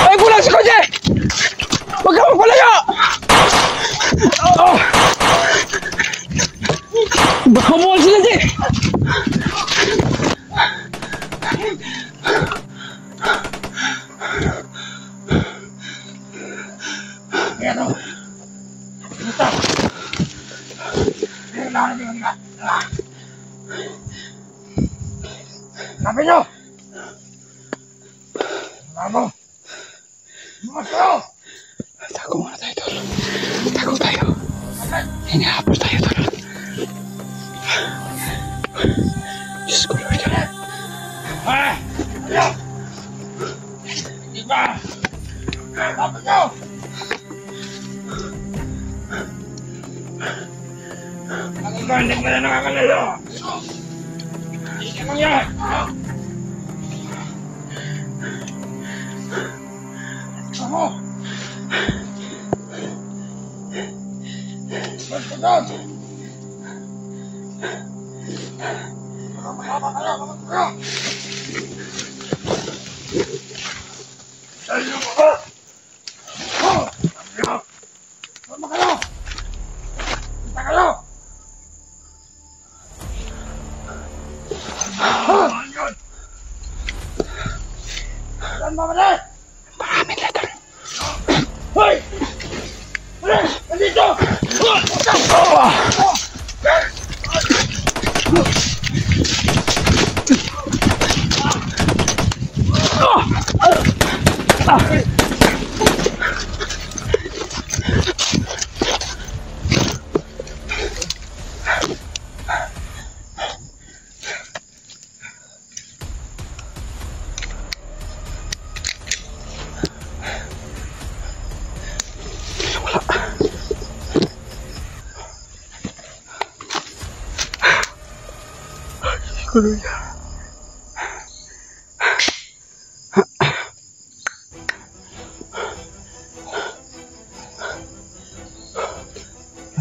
Ay, kulang si Koje! Huwag ka magpalayo! Baka mo sila, Jay! Ayan o! Puta! Sabi nyo! Bravo! Bukas kayo! Tago muna tayo, Tol. Tago tayo. Hinahabol tayo, Tol. Diyos ko, Lord. Ha? Ano? Iba! Dapat nyo! Ang iba, hindi mo na nakakalayo! Hindi mo yan! Ako! Magpagod! Makakaba kayo! Makakaba! Dahil nyo ako! Makakaba kayo! Kita kayo! Saan ba mali? Maraming letter. Hoy! Mali! Nandito!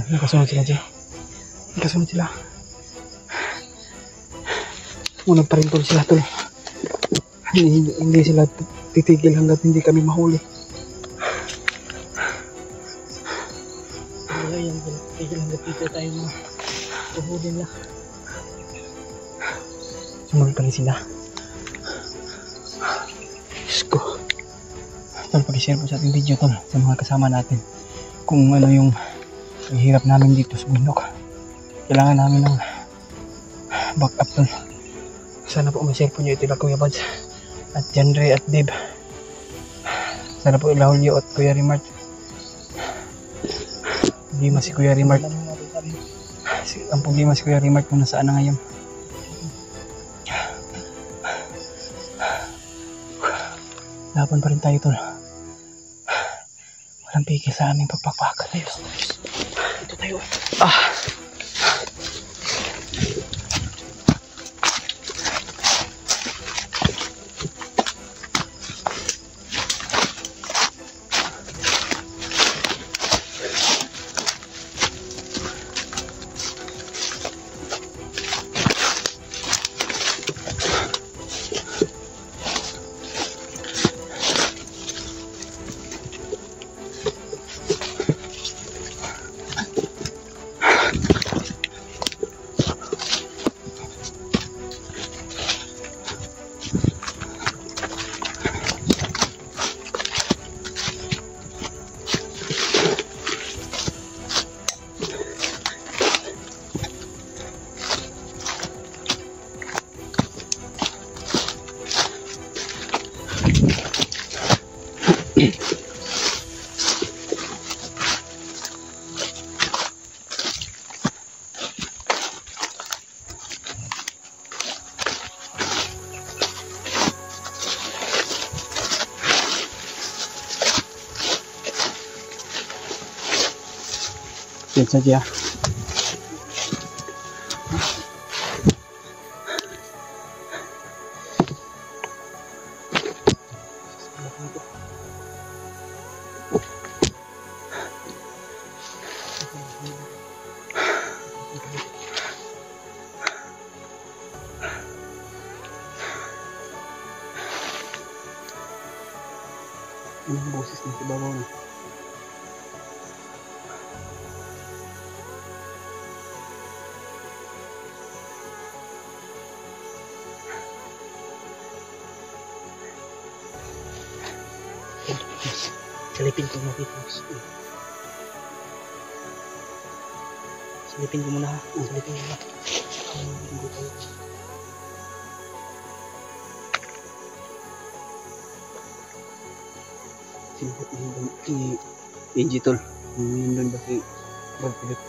Nakasunod sila, Jay. Nakasunod sila. Unang pa rin, Tol, sila, Tol. Hindi sila titigil hanggat hindi kami mahuli. Hindi yan, titigil hanggat dito tayo mahuli nila. Sumunod pa rin sila. Diyos ko. Tol, pag-share po sa ating video, Tol, sa mga kasama natin. Kung ano yung hirap namin dito sa bundok. Kailangan namin ng backup, Tol. Sana po ma-share po nyo ito na Kuya Bads at Jandre at Dave. Sana po Ilaulio at Kuya Rimart. Problema si Kuya Rimart. Ang problema si Kuya Rimart kung nasaan na ngayon. Laban pa rin tayo, Tol. Walang pigil sa aming pagpapakal. Dito tayo. Yan saja. mga boses na sa babaw na. Silipin ko muna dito. Silipin ko muna ha. Silipin ko muna. Silipin ko muna si Benji tol. Nandun ba si Brad Philip?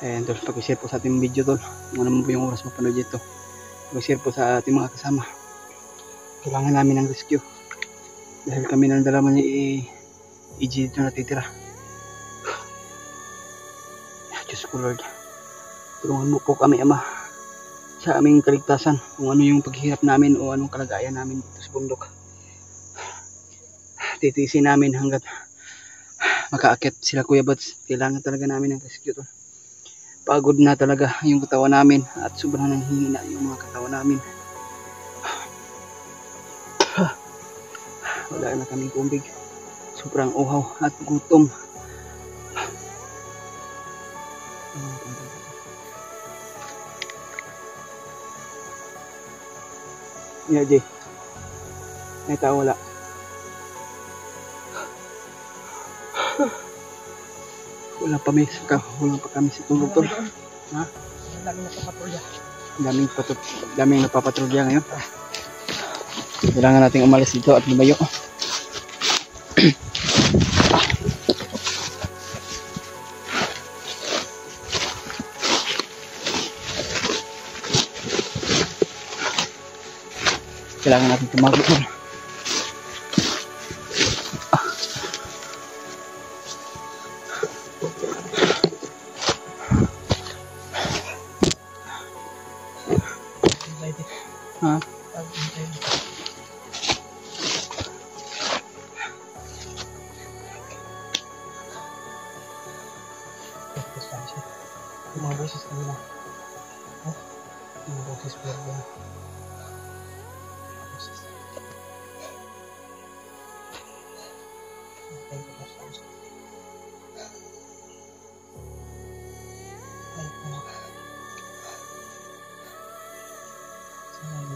Ayan tol, pag-share po sa ating video tol. Kung ano mo po yung oras mapanood dito. Pag-share po sa ating mga kasama. Kailangan namin ng rescue. Dahil kami nang dalaman ni EG dito natitira. Diyos ko Lord. Tulungan mo po kami Ama. Sa aming kaligtasan. Kung ano yung paghihirap namin o anong kalagayan namin dito sa bundok. Titiisin namin hanggat makaakit sila Kuya Bats. Kailangan talaga namin ng rescue tol. Pagod na talaga yung katawan namin at sobrang nanghihina yung mga katawan namin. Wala na kaming tubig. Sobrang uhaw at gutom. Yeah, Jay. May tao wala. Wala pa kami sa tulog tol. Ha? Daming napapatrolya. Daming napapatrolya ngayon. Kailangan nating umalis dito at lumayo. Kailangan natin tumago tol. Ha? Yung mga boses kanina. Yung mga boses po yan.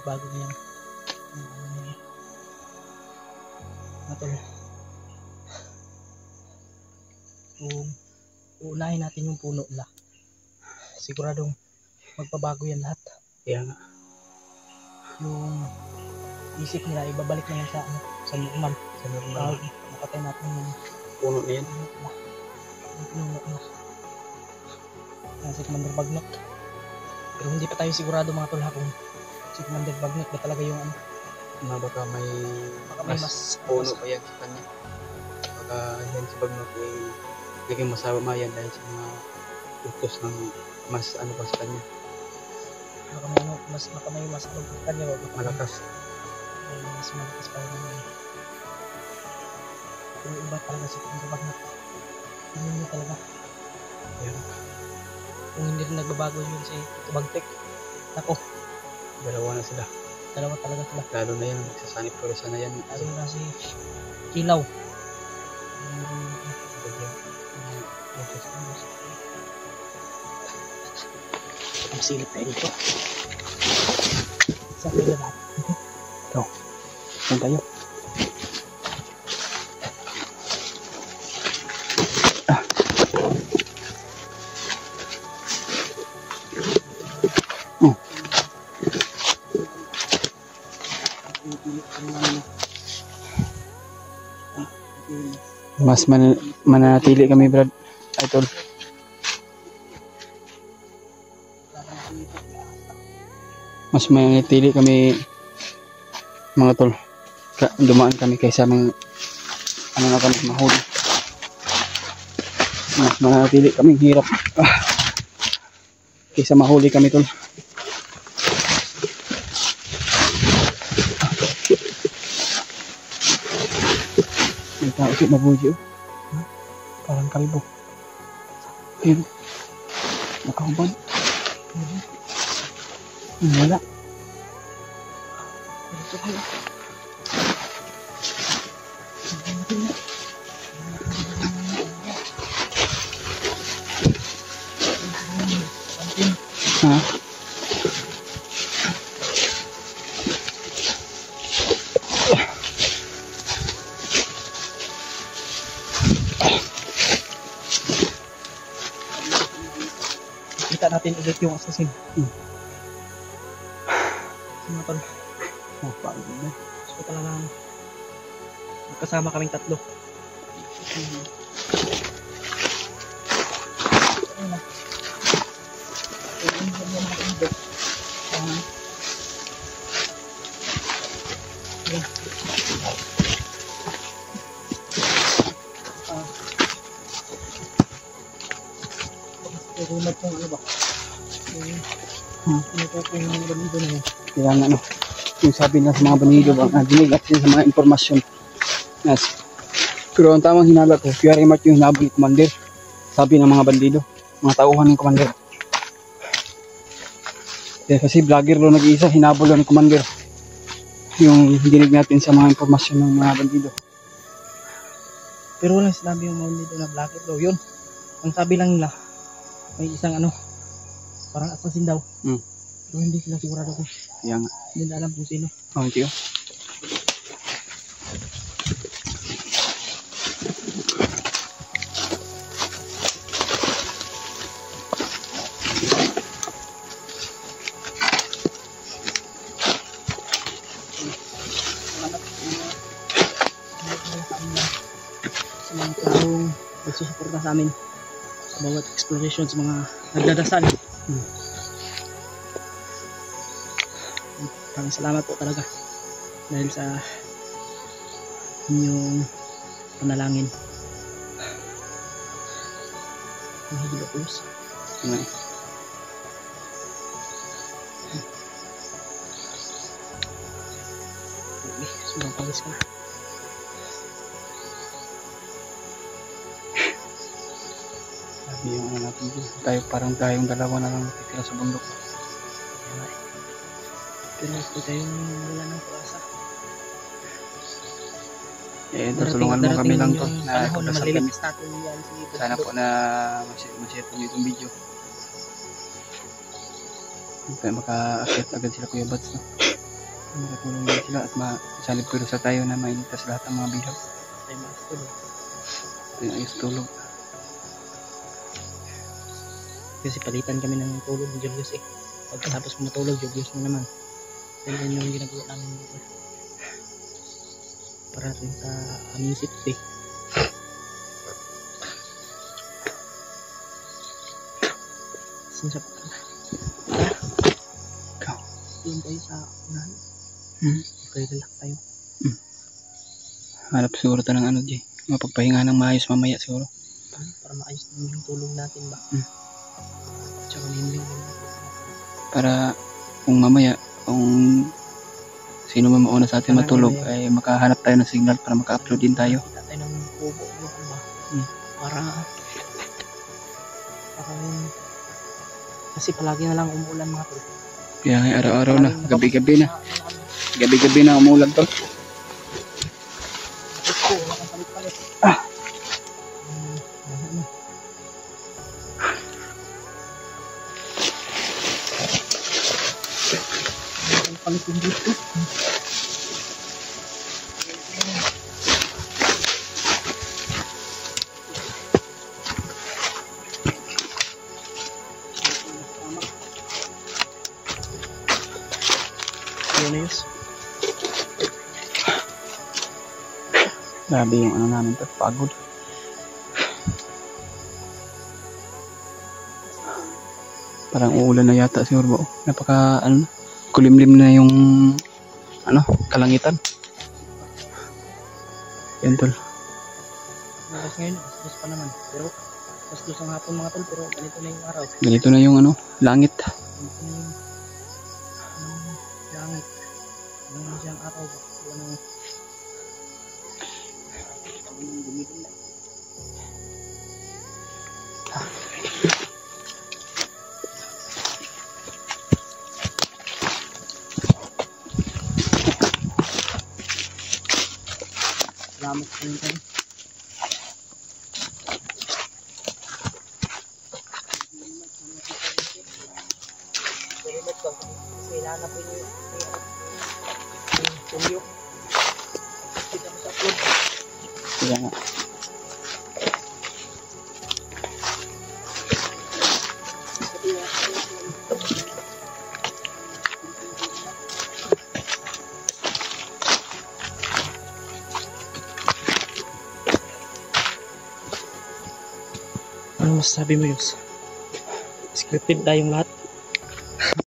Bago na yan. Matol. Kung uunahin natin yung puno nila, siguradong magpabago yan lahat. Kaya nga. Yung isip nila, ibabalik na yan sa normal. Sa normal. Nakatay natin yung puno na yan. Yung puno na. Nasa Commander Bagnot. Pero hindi pa tayo sigurado mga tol ha kung si Commander Bagnot ba talaga yung ano? Baka may mas puno pa yan sa kanya. Baka yan si Bagnot ay naging masama yan dahil sa mga utos ng mas ano pa sa kanya. Baka may mas ano pa kanya. Malakas. Mas malakas pa rin. Pero iba talaga si Commander Bagnot. Hindi niya talaga. Ayan. Kung hindi rin nagbabago yun si Tubagtek. Ako. Dalawa na sila. Dalawa talaga sila. Lalo na yan, nagsasanip purisa na yan. Lalo na si Kilaw. Ang silip tayo dito. Saan tayo lahat? Ito. Saan tayo? Mas mananatili kami Brad Idol. Mas mananatili kami mga tol. Dumaan kami kaysa mga ano na kami mahuli. Mas mananatili kami hirap kaysa mahuli kami tol. May tao siya mabuji oh. Parang kalbo. Ayun. Nakahubad. Wala. Ha? Kita natin ulit yung assassin. Mga tol. Oh, paano ba? So talagang magkasama kaming tatlo. Rumad kung ano ba? Ano po yung mga balido na yun? Kaya nga ano, yung sabi na sa mga banido ba, nadinig natin sa mga impormasyon. Yes. Pero ang tamang hinala ko, Pierre Mart yung hinabol ni Commander. Sabi ng mga bandido, mga tauhan ng Commander. Kaya kasi vlogger lo nag-iisa, hinabol ni Commander. Yung dinig natin sa mga impormasyon ng mga bandido. Pero walang sinabi yung mga balido na vlogger daw yun. Ang sabi lang nila, may isang ano, parang assassin daw. Pero hindi sila sigurado kung Kaya nga. hindi na alam kung sino. Oh, tiyo. Sa mga taong nagsusuporta sa amin sa bawat exploration, sa mga nagdadasal. Maraming salamat po talaga dahil sa inyong panalangin. Ang higit na pulos. Nga. Sobrang pawis ka na. Sabi yung ano natin dyan. Tayo, parang tayong dalawa na lang nakitira sa bundok. Pero ito tayong wala ng pag-asa. Eh, tutulungan mo kami lang to. Na Panahon na pagdasal kami. magliligtas natin yan si Sana po na ma-share nyo itong video. Kaya maka-accept agad sila Kuya Bats. No? Makatulong din sila at masalib pero sa tayo na mailigtas lahat ng mga bilang. Tayo makatulog. Tayo ayos tulog. Kasi palitan kami ng tulog ni Julius eh. Pagkatapos mo matulog, Julius mo naman. Yan yung ginagawa namin dito. Para rin sa aming safety. Sinsa pa ka na. Ikaw. Doon tayo sa unahan. Okay, relax tayo. Hanap siguro tayo ng ano Jay. Mapagpahinga ng maayos mamaya siguro. Para maayos naman yung tulog natin ba? Tsaka ninding Para kung mamaya, kung sino man mauna sa atin matulog, ay makahanap tayo ng signal para maka-upload din tayo. Kita tayo ng kubo ba? Para kasi palagi na lang umuulan mga tol. Kaya nga araw-araw na, gabi-gabi na. Gabi-gabi na umuulan tol. Palit yung dito. Ayan na yus. Grabe yung ano namin to, pagod. Parang uulan na yata siguro. Napaka ano, kulimlim na yung ano, kalangitan. Yan tol. Bukas ngayon, bukas pa naman. Pero, mas dos ang hapon mga tol, pero ganito na yung araw. Ganito na yung ano, langit. Ganito na yung langit. Wala na siyang araw. Wala nang gumigil na. Salamat sa inyo tayo. Kailangan po yung tulyo. Kita mo sa upload. Kaya nga. Ano masasabi mo, Yus? Scripted tayong lahat.